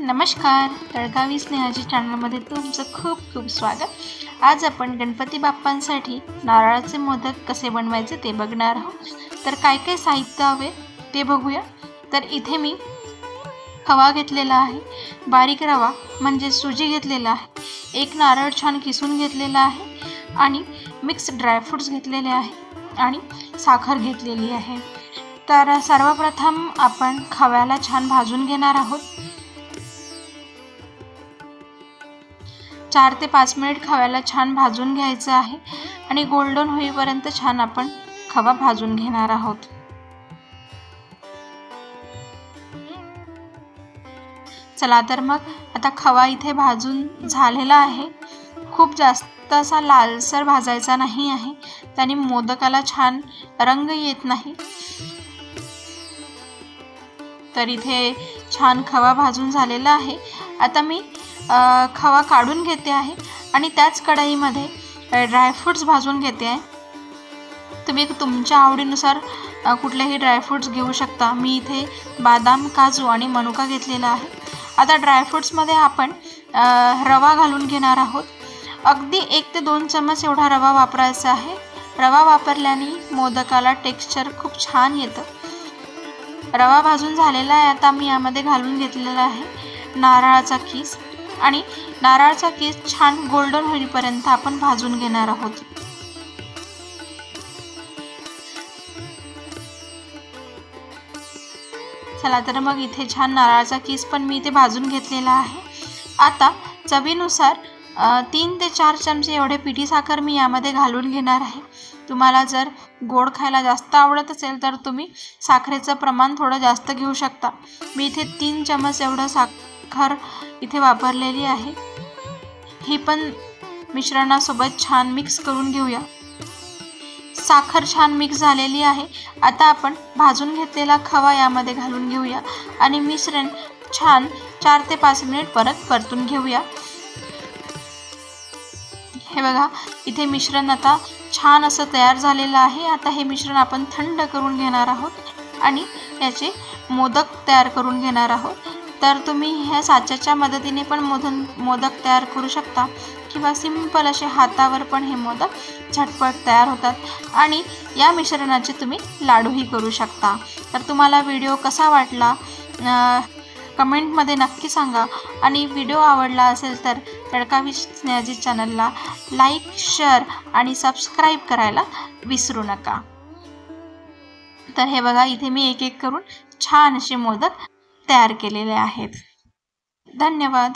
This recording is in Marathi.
नमस्कार, तळगावी स्नेहाची चॅनलमध्ये तुमचं खूप खूप स्वागत। आज आपण गणपती बाप्पांसाठी नारळाचे मोदक कसे बनवायचे ते बघणार आहोत। तर काय काय साहित्य हवे ते बघूया। तर इथे मी खवा घेतलेला आहे, बारीक रवा म्हणजे सुजी घेतलेला आहे, एक नारळ छान किसून घेतलेला आहे आणि मिक्स ड्रायफ्रुट्स घेतलेले आहे आणि साखर घेतलेली आहे। तर सर्वप्रथम आपण खव्याला छान भाजून घेणार आहोत। 4 ते 5 मिनिट खव्याला छान भाजून घ्यायचं आहे आणि गोल्डन होईपर्यंत छान आपण खवा भाजून घेणार आहोत। चला तर मग आता खवा इथे भाजून झालेला आहे। खूप जास्त असा लालसर भाजायचा नाही आहे, त्याने मोदकाला छान रंग येत नाही। तर इथे छान खवा भाजून झालेला आहे। आता मी खवा काढून घेते आहे आणि त्याच कढईमध्ये ड्रायफ्रुट्स भाजून घेते आहे। तुम्ही तुमच्या आवडीनुसार कुठलेही ड्रायफ्रुट्स घेऊ शकता। मी इथे बदाम, काजू आणि मनुका घेतलेला आहे। आता ड्रायफ्रुट्समध्ये आपण रवा घालून घेणार आहोत। अगदी 1 ते 2 चमच एवढा रवा वापरायचा आहे। रवा वापरल्याने मोदकाला टेक्स्चर खूप छान येतं। रवा भाजून झालेला आहे। आता मी यामध्ये घालून घेतलेला आहे नारळाचा कीस आणि नारळाचा कीस छान गोल्डन होईपर्यंत आपण भाजून घेणार आहोत। चला तर मग इथे छान नारळाचा कीस पण मी इथे भाजून घेतलेला आहे। आता चवीनुसार 3 ते 4 चमचे एवढे पिठी साखर मी यामध्ये घालून घेणार आहे। तुम्हाला जर गोड खायला जास्त आवडत असेल तर तुम्ही साखरेचं प्रमाण थोडं जास्त घेऊ शकता। मी इथे 3 चमच एवढं साखर इथे वापरलेली आहे। ही पण मिश्रणासोबत छान मिक्स करून घेऊया। साखर छान मिक्स झालेली आहे। आता आपण भाजून घेतलेला खवा यामध्ये घालून घेऊया आणि मिश्रण छान 4 ते 5 मिनिट परत परतून घेऊया। हे बघा, इथे मिश्रण आता छान असं तयार झालेलं आहे। आता हे मिश्रण आपण थंड करून घेणार आहोत आणि याचे मोदक तयार करून घेणार आहोत। तर तुम्ही ह्या साच्याच्या मदतीने पण मोदक तयार करू शकता किंवा सिंपल असे हातावर पण हे मोदक झटपट तयार होतात आणि या मिश्रणाचे तुम्ही लाडूही करू शकता। तर तुम्हाला व्हिडिओ कसा वाटला कमेंटमध्ये नक्की सांगा आणि व्हिडिओ आवडला असेल तर तळगावी स्नेहाची चॅनलला लाईक, शेअर आणि सबस्क्राईब करायला विसरू नका। तर हे बघा, इथे मी एक एक करून छान असे मोदक तयार केलेले आहेत। धन्यवाद।